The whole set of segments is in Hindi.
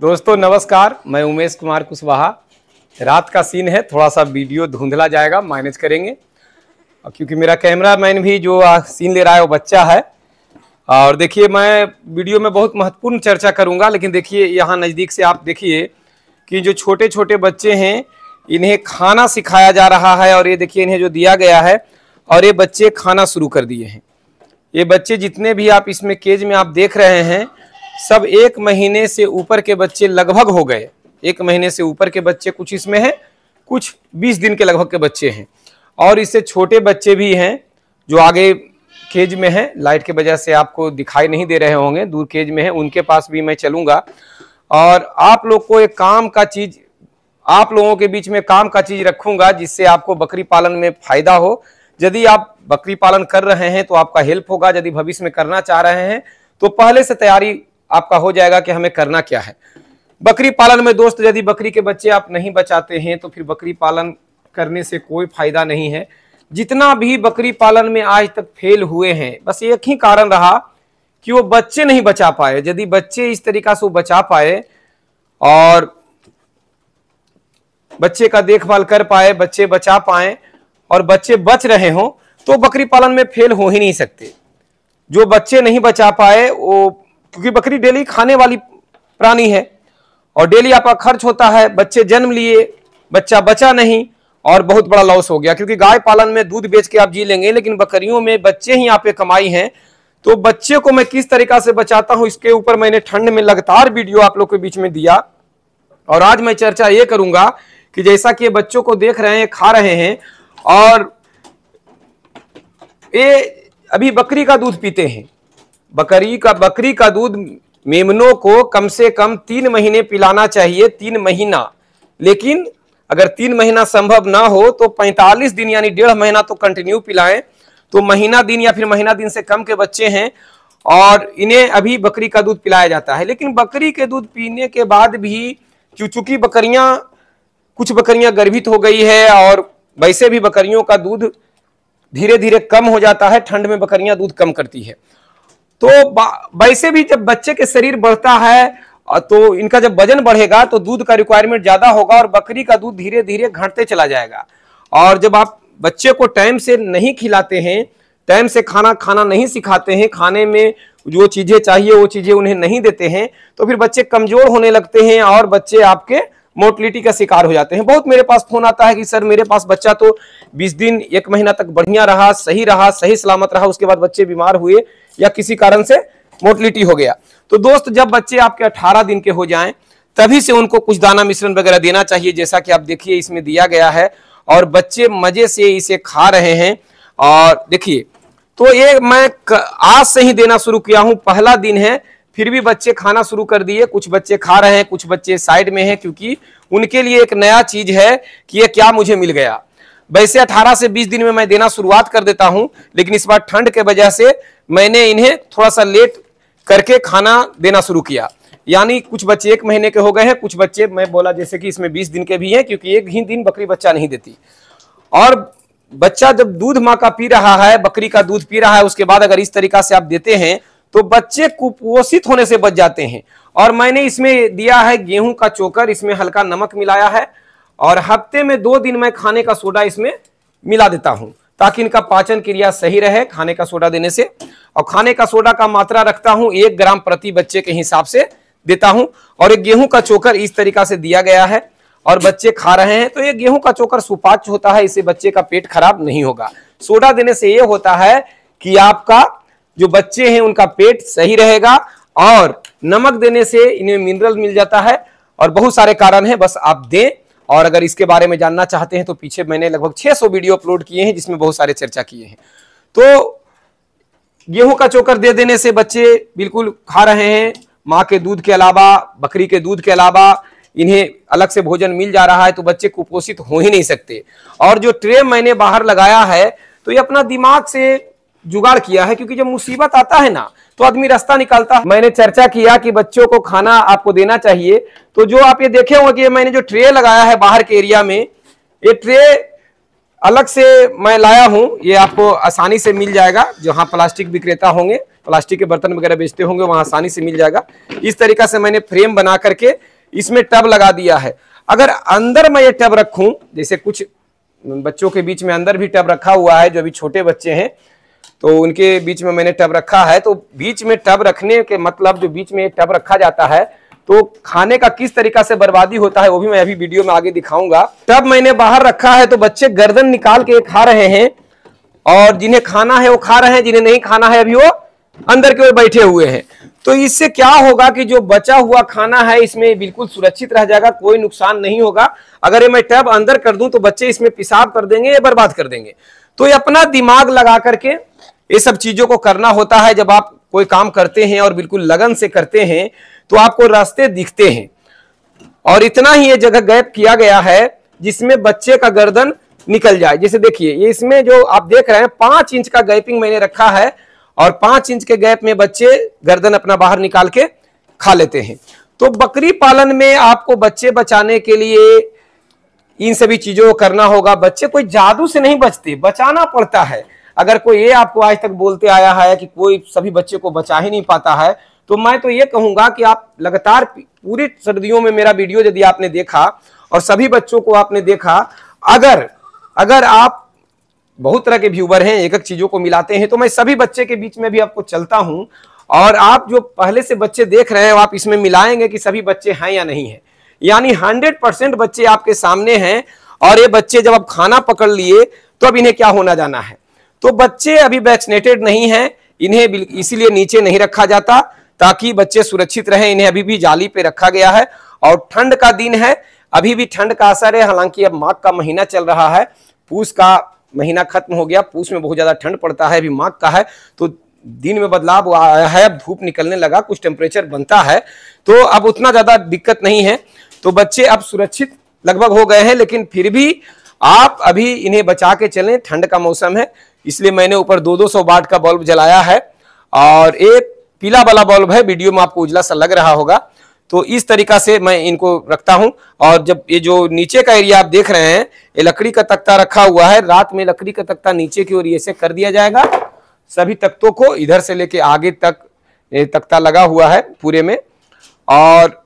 दोस्तों नमस्कार, मैं उमेश कुमार कुशवाहा। रात का सीन है, थोड़ा सा वीडियो धुंधला जाएगा, मैनेज करेंगे क्योंकि मेरा कैमरामैन भी जो सीन ले रहा है वो बच्चा है। और देखिए मैं वीडियो में बहुत महत्वपूर्ण चर्चा करूंगा, लेकिन देखिए यहाँ नज़दीक से आप देखिए कि जो छोटे छोटे बच्चे हैं इन्हें खाना सिखाया जा रहा है। और ये देखिए इन्हें जो दिया गया है और ये बच्चे खाना शुरू कर दिए हैं। ये बच्चे जितने भी आप इसमें केज में आप देख रहे हैं सब 1 महीने से ऊपर के बच्चे लगभग हो गए। 1 महीने से ऊपर के बच्चे कुछ इसमें हैं, कुछ 20 दिन के लगभग के बच्चे हैं और इससे छोटे बच्चे भी हैं जो आगे केज में हैं। लाइट की वजह से आपको दिखाई नहीं दे रहे होंगे, दूर केज में है, उनके पास भी मैं चलूंगा और आप लोग को एक काम का चीज, आप लोगों के बीच में काम का चीज रखूंगा जिससे आपको बकरी पालन में फायदा हो। यदि आप बकरी पालन कर रहे हैं तो आपका हेल्प होगा, यदि भविष्य में करना चाह रहे हैं तो पहले से तैयारी आपका हो जाएगा कि हमें करना क्या है। बकरी पालन में दोस्त यदि बकरी के बच्चे आप नहीं बचाते हैं तो फिर बकरी पालन करने से कोई फायदा नहीं है। जितना भी बकरी पालन में आज तक फेल हुए हैं बस एक ही कारण रहा कि वो बच्चे नहीं बचा पाए। यदि बच्चे इस तरीका से वो बचा पाए और बच्चे का देखभाल कर पाए, बच्चे बचा पाए और बच्चे बच रहे हों तो बकरी पालन में फेल हो ही नहीं सकते। जो बच्चे नहीं बचा पाए वो, क्योंकि बकरी डेली खाने वाली प्राणी है और डेली आपका खर्च होता है। बच्चे जन्म लिए, बच्चा बचा नहीं और बहुत बड़ा लॉस हो गया। क्योंकि गाय पालन में दूध बेच के आप जी लेंगे, लेकिन बकरियों में बच्चे ही आप पे कमाई है। तो बच्चे को मैं किस तरीका से बचाता हूं इसके ऊपर मैंने ठंड में लगातार वीडियो आप लोग के बीच में दिया। और आज मैं चर्चा ये करूंगा कि जैसा कि बच्चों को देख रहे हैं, खा रहे हैं और ये अभी बकरी का दूध पीते हैं। बकरी का दूध मेमनों को कम से कम 3 महीने पिलाना चाहिए, 3 महीना। लेकिन अगर 3 महीना संभव ना हो तो 45 दिन यानी 1.5 महीना तो कंटिन्यू पिलाएं। तो महीना दिन या फिर महीना दिन से कम के बच्चे हैं और इन्हें अभी बकरी का दूध पिलाया जाता है। लेकिन बकरी के दूध पीने के बाद भी चूंकि कुछ बकरियां गर्भित हो गई है और वैसे भी बकरियों का दूध धीरे धीरे कम हो जाता है। ठंड में बकरियां दूध कम करती है। तो वैसे भी जब बच्चे के शरीर बढ़ता है तो इनका जब वजन बढ़ेगा तो दूध का रिक्वायरमेंट ज्यादा होगा और बकरी का दूध धीरे धीरे घटते चला जाएगा। और जब आप बच्चे को टाइम से नहीं खिलाते हैं, टाइम से खाना नहीं सिखाते हैं, खाने में जो चीजें चाहिए वो चीजें उन्हें नहीं देते हैं तो फिर बच्चे कमजोर होने लगते हैं और बच्चे आपके मोर्टलिटी का शिकार हो जाते हैं। बहुत मेरे पास फोन आता है कि सर मेरे पास बच्चा तो 20 दिन 1 महीना तक बढ़िया रहा, सही सलामत रहा, उसके बाद बच्चे बीमार हुए या किसी कारण से मोर्टलिटी हो गया। तो दोस्त जब बच्चे आपके 18 दिन के हो जाएं तभी से उनको कुछ दाना मिश्रण वगैरह देना चाहिए, जैसा कि आप देखिए इसमें दिया गया है और बच्चे मजे से इसे खा रहे हैं। और देखिए तो ये मैं आज से ही देना शुरू किया हूं, पहला दिन है फिर भी बच्चे खाना शुरू कर दिए। कुछ बच्चे खा रहे हैं, कुछ बच्चे साइड में हैं क्योंकि उनके लिए एक नया चीज है कि ये क्या मुझे मिल गया। वैसे 18 से 20 दिन में मैं देना शुरुआत कर देता हूं, लेकिन इस बार ठंड के वजह से मैंने इन्हें थोड़ा सा लेट करके खाना देना शुरू किया। यानी कुछ बच्चे 1 महीने के हो गए हैं, कुछ बच्चे मैं बोला जैसे कि इसमें 20 दिन के भी हैं क्योंकि 1 ही दिन बकरी बच्चा नहीं देती। और बच्चा जब दूध माँ का पी रहा है, बकरी का दूध पी रहा है, उसके बाद अगर इस तरीका से आप देते हैं तो बच्चे कुपोषित होने से बच जाते हैं। और मैंने इसमें दिया है गेहूं का चोकर, इसमें हल्का नमक मिलाया है और हफ्ते में 2 दिन मैं खाने का सोडा इसमें मिला देता हूं ताकि इनका पाचन क्रिया सही रहे खाने का सोडा देने से। और खाने का सोडा का मात्रा रखता हूं 1 ग्राम प्रति बच्चे के हिसाब से देता हूं। और एक गेहूं का चोकर इस तरीका से दिया गया है और बच्चे खा रहे हैं। तो ये गेहूं का चोकर सुपाच्य होता है, इससे बच्चे का पेट खराब नहीं होगा। सोडा देने से ये होता है कि आपका जो बच्चे हैं उनका पेट सही रहेगा और नमक देने से इन्हें मिनरल मिल जाता है और बहुत सारे कारण हैं, बस आप दें। और अगर इसके बारे में जानना चाहते हैं तो पीछे मैंने लगभग 600 वीडियो अपलोड किए हैं जिसमें बहुत सारे चर्चा किए हैं। तो गेहूं का चोकर दे देने से बच्चे बिल्कुल खा रहे हैं। माँ के दूध के अलावा, बकरी के दूध के अलावा इन्हें अलग से भोजन मिल जा रहा है तो बच्चे कुपोषित हो ही नहीं सकते। और जो ट्रे मैंने बाहर लगाया है तो ये अपना दिमाग से जुगाड़ किया है, क्योंकि जब मुसीबत आता है ना तो आदमी रास्ता निकालता है। मैंने चर्चा किया कि बच्चों को खाना आपको देना चाहिए, तो जो आप ये देखे होंगे कि मैंने जो ट्रे लगाया है बाहर के एरिया में, ये ट्रे अलग से मैं लाया हूं, ये आपको आसानी से मिल जाएगा। जहां प्लास्टिक विक्रेता होंगे, प्लास्टिक के बर्तन वगैरह बेचते होंगे, वहां आसानी से मिल जाएगा। इस तरीका से मैंने फ्रेम बना करके इसमें टब लगा दिया है। अगर अंदर मैं ये टब रखूं, जैसे कुछ बच्चों के बीच में अंदर भी टब रखा हुआ है, जो अभी छोटे बच्चे हैं तो उनके बीच में मैंने टब रखा है। तो बीच में टब रखने के मतलब जो बीच में टब रखा जाता है तो खाने का किस तरीका से बर्बादी होता है वो भी मैं अभी वीडियो में आगे दिखाऊंगा। टब मैंने बाहर रखा है तो बच्चे गर्दन निकाल के खा रहे हैं, और जिन्हें खाना है वो खा रहे हैं, जिन्हें नहीं खाना है अभी वो अंदर की ओर बैठे हुए हैं। तो इससे क्या होगा कि जो बचा हुआ खाना है इसमें बिल्कुल सुरक्षित रह जाएगा, कोई नुकसान नहीं होगा। अगर ये मैं टब अंदर कर दूं तो बच्चे इसमें पेशाब कर देंगे या बर्बाद कर देंगे। तो ये अपना दिमाग लगा करके ये सब चीजों को करना होता है। जब आप कोई काम करते हैं और बिल्कुल लगन से करते हैं तो आपको रास्ते दिखते हैं। और इतना ही ये जगह गैप किया गया है जिसमें बच्चे का गर्दन निकल जाए। जैसे देखिए ये इसमें जो आप देख रहे हैं 5 इंच का गैपिंग मैंने रखा है, और 5 इंच के गैप में बच्चे गर्दन अपना बाहर निकाल के खा लेते हैं। तो बकरी पालन में आपको बच्चे बचाने के लिए इन सभी चीजों को करना होगा। बच्चे कोई जादू से नहीं बचते, बचाना पड़ता है। अगर कोई ये आपको आज तक बोलते आया है कि कोई सभी बच्चे को बचा ही नहीं पाता है, तो मैं तो ये कहूंगा कि आप लगातार पूरी सर्दियों में मेरा वीडियो यदि आपने देखा और सभी बच्चों को आपने देखा, अगर आप बहुत तरह के व्यूवर हैं, एक एक चीजों को मिलाते हैं, तो मैं सभी बच्चे के बीच में भी आपको चलता हूं, और आप जो पहले से बच्चे देख रहे हैं आप इसमें मिलाएंगे कि सभी बच्चे हैं या नहीं है। यानी 100% बच्चे आपके सामने हैं। और ये बच्चे जब आप खाना पकड़ लिए तो अब इन्हें क्या होना जाना है। तो बच्चे अभी वैक्सीनेटेड नहीं है, इन्हें इसीलिए नीचे नहीं रखा जाता ताकि बच्चे सुरक्षित रहें। इन्हें अभी भी जाली पे रखा गया है। और ठंड का दिन है, अभी भी ठंड का असर है। हालांकि अब माघ का महीना चल रहा है, पूस का महीना खत्म हो गया। पूस में बहुत ज्यादा ठंड पड़ता है, अभी माघ का है तो दिन में बदलाव आया है। अब धूप निकलने लगा, कुछ टेम्परेचर बनता है, तो अब उतना ज्यादा दिक्कत नहीं है। तो बच्चे अब सुरक्षित लगभग हो गए हैं, लेकिन फिर भी आप अभी इन्हें बचा के चलें। ठंड का मौसम है, इसलिए मैंने ऊपर 200 वाट का बल्ब जलाया है, और एक पीला वाला बल्ब है, वीडियो में आपको उजला सा लग रहा होगा। तो इस तरीका से मैं इनको रखता हूं। और जब ये जो नीचे का एरिया आप देख रहे हैं, ये लकड़ी का तख्ता रखा हुआ है, रात में लकड़ी का तख्ता नीचे की ओर ऐसे कर दिया जाएगा। सभी तख्तों को इधर से लेके आगे तक ये तख्ता लगा हुआ है पूरे में। और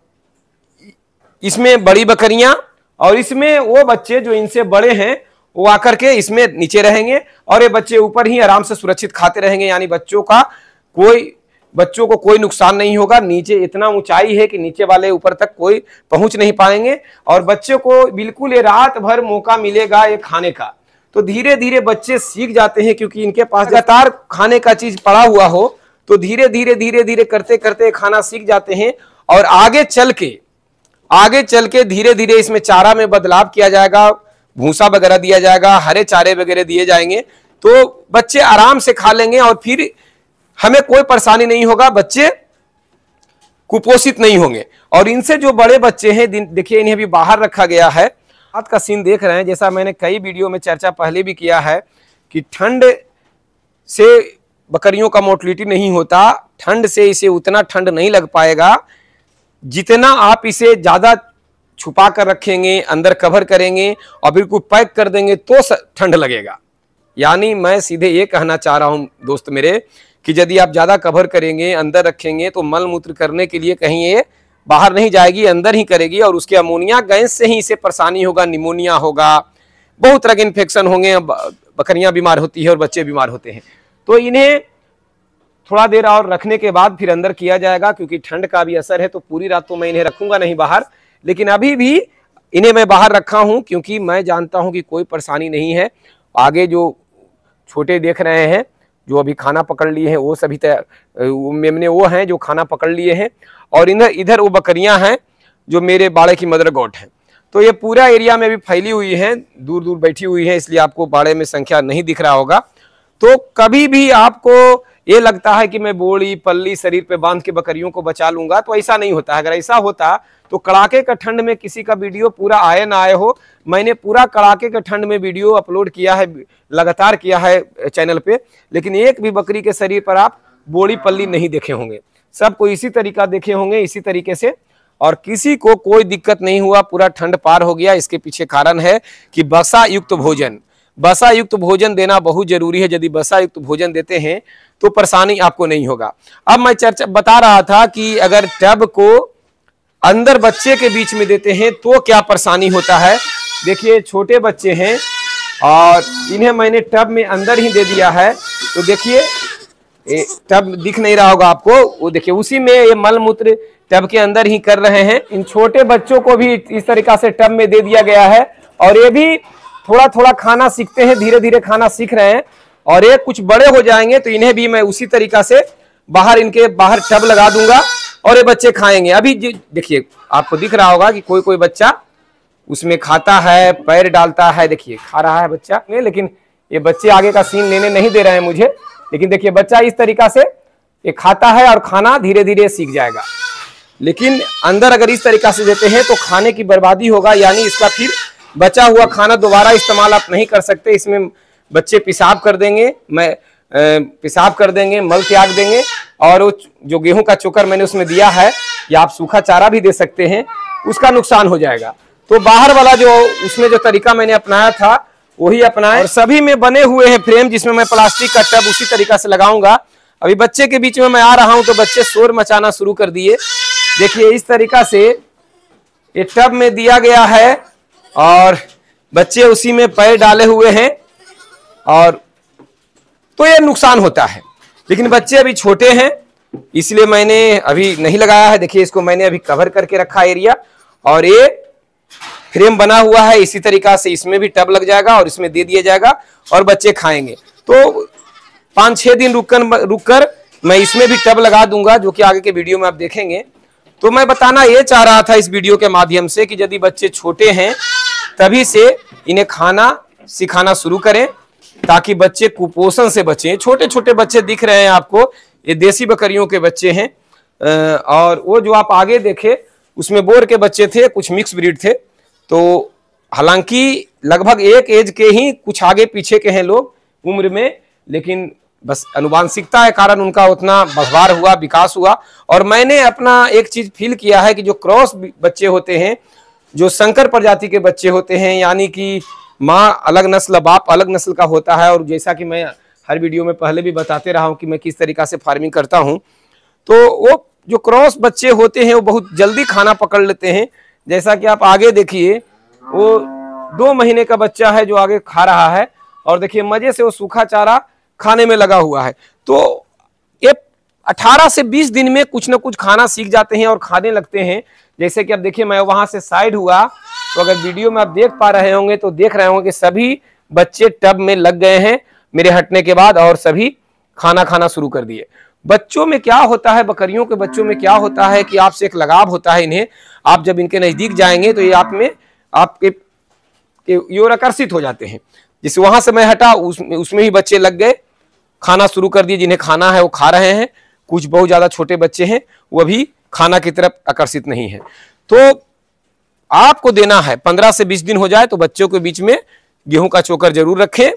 इसमें बड़ी बकरियां और इसमें वो बच्चे जो इनसे बड़े हैं वो आकर के इसमें नीचे रहेंगे, और ये बच्चे ऊपर ही आराम से सुरक्षित खाते रहेंगे। यानी बच्चों को कोई नुकसान नहीं होगा। नीचे इतना ऊंचाई है कि नीचे वाले ऊपर तक कोई पहुंच नहीं पाएंगे, और बच्चों को बिल्कुल ये रात भर मौका मिलेगा ये खाने का। तो धीरे धीरे बच्चे सीख जाते हैं, क्योंकि इनके पास लगातार खाने का चीज पड़ा हुआ हो तो धीरे धीरे करते करते खाना सीख जाते हैं। और आगे चल के धीरे धीरे इसमें चारा में बदलाव किया जाएगा, भूसा वगैरह दिया जाएगा, हरे चारे वगैरह दिए जाएंगे, तो बच्चे आराम से खा लेंगे और फिर हमें कोई परेशानी नहीं होगा, बच्चे कुपोषित नहीं होंगे। और इनसे जो बड़े बच्चे हैं, देखिए इन्हें भी बाहर रखा गया है। रात का सीन देख रहे हैं, जैसा मैंने कई वीडियो में चर्चा पहले भी किया है कि ठंड से बकरियों का मोर्टेलिटी नहीं होता। ठंड से इसे उतना ठंड नहीं लग पाएगा जितना आप इसे ज्यादा छुपा कर रखेंगे, अंदर कवर करेंगे और बिल्कुल पैक कर देंगे तो ठंड लगेगा। यानी मैं सीधे ये कहना चाह रहा हूं दोस्त मेरे कि यदि आप ज्यादा कवर करेंगे, अंदर रखेंगे, तो मल मूत्र करने के लिए कहीं ये बाहर नहीं जाएगी, अंदर ही करेगी, और उसके अमोनिया गैस से ही इसे परेशानी होगा, निमोनिया होगा, बहुत तरह के इन्फेक्शन होंगे, बकरियां बीमार होती है और बच्चे बीमार होते हैं। तो इन्हें थोड़ा देर और रखने के बाद फिर अंदर किया जाएगा, क्योंकि ठंड का भी असर है। तो पूरी रात तो मैं इन्हें रखूंगा नहीं बाहर, लेकिन अभी भी इन्हें मैं बाहर रखा हूं क्योंकि मैं जानता हूं कि कोई परेशानी नहीं है। आगे जो छोटे देख रहे हैं जो अभी खाना पकड़ लिए हैं वो सभी मेमने वो हैं जो खाना पकड़ लिए हैं, और इधर वो बकरियां हैं जो मेरे बाड़े की मदर गॉड हैं। तो ये पूरा एरिया में भी फैली हुई हैं, दूर दूर बैठी हुई हैं, इसलिए आपको बाड़े में संख्या नहीं दिख रहा होगा। तो कभी भी आपको ये लगता है कि मैं बोड़ी पल्ली शरीर पे बांध के बकरियों को बचा लूंगा, तो ऐसा नहीं होता। अगर ऐसा होता तो कड़ाके का ठंड में किसी का वीडियो पूरा आए ना आए हो, मैंने पूरा कड़ाके के ठंड में वीडियो अपलोड किया है, लगातार किया है चैनल पे, लेकिन एक भी बकरी के शरीर पर आप बोड़ी पल्ली नहीं देखे होंगे। सबको इसी तरीका देखे होंगे, इसी तरीके से, और किसी को कोई दिक्कत नहीं हुआ, पूरा ठंड पार हो गया। इसके पीछे कारण है कि वसा युक्त भोजन देना बहुत जरूरी है। यदि वसा युक्त भोजन देते हैं तो परेशानी आपको नहीं होगा। अब मैं चर्चा बता रहा था कि अगर टब को अंदर बच्चे के बीच में देते हैं तो क्या परेशानी होता है। देखिए छोटे बच्चे हैं और इन्हें मैंने टब में अंदर ही दे दिया है। तो देखिए टब दिख नहीं रहा होगा आपको, वो देखिए उसी में ये मल मूत्र टब के अंदर ही कर रहे हैं। इन छोटे बच्चों को भी इस तरीका से टब में दे दिया गया है और ये भी थोड़ा थोड़ा खाना सीखते हैं, धीरे धीरे खाना सीख रहे हैं। और ये कुछ बड़े हो जाएंगे तो इन्हें भी मैं उसी तरीका से इनके बाहर टब लगा दूंगा और ये बच्चे खाएंगे। अभी देखिए आपको दिख रहा होगा कि कोई कोई बच्चा उसमें खाता है, पैर डालता है, देखिए खा रहा है बच्चा। लेकिन ये बच्चे आगे का सीन लेने नहीं दे रहे हैं मुझे। लेकिन देखिए बच्चा इस तरीका से ये खाता है और खाना धीरे धीरे सीख जाएगा। लेकिन अंदर अगर इस तरीका से देते हैं तो खाने की बर्बादी होगा, यानी इसका फिर बचा हुआ खाना दोबारा इस्तेमाल आप नहीं कर सकते। इसमें बच्चे पेशाब कर देंगे, मल त्याग देंगे। और वो जो गेहूं का चोकर मैंने उसमें दिया है या आप सूखा चारा भी दे सकते हैं, उसका नुकसान हो जाएगा। तो बाहर वाला जो उसमें जो तरीका मैंने अपनाया था वही अपनाएं। और सभी में बने हुए हैं फ्रेम जिसमें मैं प्लास्टिक का टब उसी तरीका से लगाऊंगा। अभी बच्चे के बीच में मैं आ रहा हूं तो बच्चे शोर मचाना शुरू कर दिए। देखिए इस तरीका से ये टब में दिया गया है और बच्चे उसी में पैर डाले हुए हैं और तो ये नुकसान होता है। लेकिन बच्चे अभी छोटे हैं इसलिए मैंने अभी नहीं लगाया है। देखिए इसको मैंने अभी कवर करके रखा एरिया और ये फ्रेम बना हुआ है। इसी तरीका से इसमें भी टब लग जाएगा और इसमें दे दिया जाएगा और बच्चे खाएंगे। तो 5-6 दिन रुककर मैं इसमें भी टब लगा दूंगा, जो कि आगे के वीडियो में आप देखेंगे। तो मैं बताना ये चाह रहा था इस वीडियो के माध्यम से कि यदि बच्चे छोटे हैं तभी से इन्हें खाना सिखाना शुरू करें ताकि बच्चे कुपोषण से बचें। छोटे छोटे बच्चे दिख रहे हैं आपको, ये देसी बकरियों के बच्चे हैं। और वो जो आप आगे देखे उसमें बोर के बच्चे थे, कुछ मिक्स ब्रीड थे। तो हालांकि लगभग एक एज के ही, कुछ आगे पीछे के हैं लोग उम्र में, लेकिन बस अनुवांशिकता के कारण उनका उतना बढ़वार हुआ, विकास हुआ। और मैंने अपना एक चीज फील किया है कि जो क्रॉस बच्चे होते हैं, जो संकर प्रजाति के बच्चे होते हैं, यानी कि माँ अलग नस्ल बाप अलग नस्ल का होता है। और जैसा कि मैं हर वीडियो में पहले भी बताते रहा हूं कि मैं किस तरीका से फार्मिंग करता हूं, तो वो जो क्रॉस बच्चे होते हैं वो बहुत जल्दी खाना पकड़ लेते हैं। जैसा कि आप आगे देखिए, वो 2 महीने का बच्चा है जो आगे खा रहा है और देखिए मजे से वो सूखा चारा खाने में लगा हुआ है। तो ये 18 से 20 दिन में कुछ ना कुछ खाना सीख जाते हैं और खाने लगते हैं। जैसे कि अब देखिए मैं वहां से साइड हुआ तो अगर वीडियो में आप देख पा रहे होंगे तो देख रहे होंगे कि सभी बच्चे टब में लग गए हैं मेरे हटने के बाद और सभी खाना खाना शुरू कर दिए। बच्चों में क्या होता है, बकरियों के बच्चों में क्या होता है कि आपसे एक लगाव होता है इन्हें। आप जब इनके नजदीक जाएंगे तो ये आपके ओर आकर्षित हो जाते हैं। जिस वहां से मैं हटा उसमें ही बच्चे लग गए, खाना शुरू कर दिए। जिन्हें खाना है वो खा रहे हैं। कुछ बहुत ज्यादा छोटे बच्चे हैं वो भी खाना की तरफ आकर्षित नहीं है। तो आपको देना है 15 से 20 दिन हो जाए तो बच्चों के बीच में गेहूं का चोकर जरूर रखें।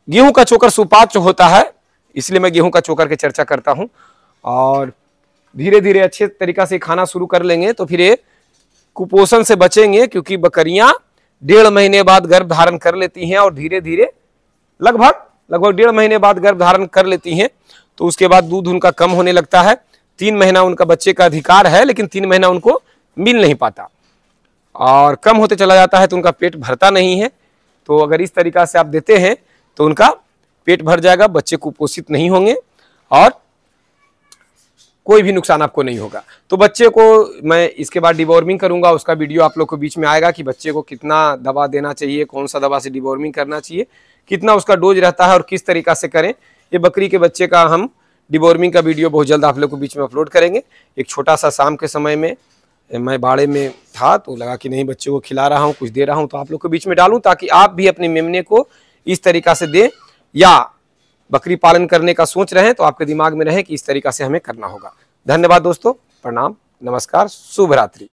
गेहूं का चोकर सुपाच्य होता है, इसलिए मैं गेहूं का चोकर की चर्चा करता हूं। और धीरे धीरे अच्छे तरीका से खाना शुरू कर लेंगे तो फिर ये कुपोषण से बचेंगे, क्योंकि बकरियां 1.5 महीने बाद गर्भ धारण कर लेती हैं और धीरे धीरे लगभग 1.5 महीने बाद गर्भ धारण कर लेती हैं। तो उसके बाद दूध उनका कम होने लगता है। 3 महीना उनका बच्चे का अधिकार है, लेकिन 3 महीना उनको मिल नहीं पाता और कम होते चला जाता है तो उनका पेट भरता नहीं है। तो अगर इस तरीका से आप देते हैं तो उनका पेट भर जाएगा, बच्चे कुपोषित नहीं होंगे और कोई भी नुकसान आपको नहीं होगा। तो बच्चे को मैं इसके बाद डिवॉर्मिंग करूंगा, उसका वीडियो आप लोग को बीच में आएगा कि बच्चे को कितना दवा देना चाहिए, कौन सा दवा से डिवॉर्मिंग करना चाहिए, कितना उसका डोज रहता है और किस तरीका से करें। ये बकरी के बच्चे का हम डिवॉर्मिंग का वीडियो बहुत जल्द आप लोग को बीच में अपलोड करेंगे। एक छोटा सा शाम के समय में मैं बाड़े में था तो लगा कि नहीं बच्चे को खिला रहा हूँ, कुछ दे रहा हूँ, तो आप लोग को बीच में डालूं ताकि आप भी अपने मेमने को इस तरीका से दें, या बकरी पालन करने का सोच रहे हैं तो आपके दिमाग में रहे कि इस तरीका से हमें करना होगा। धन्यवाद दोस्तों, प्रणाम, नमस्कार, शुभ रात्रि।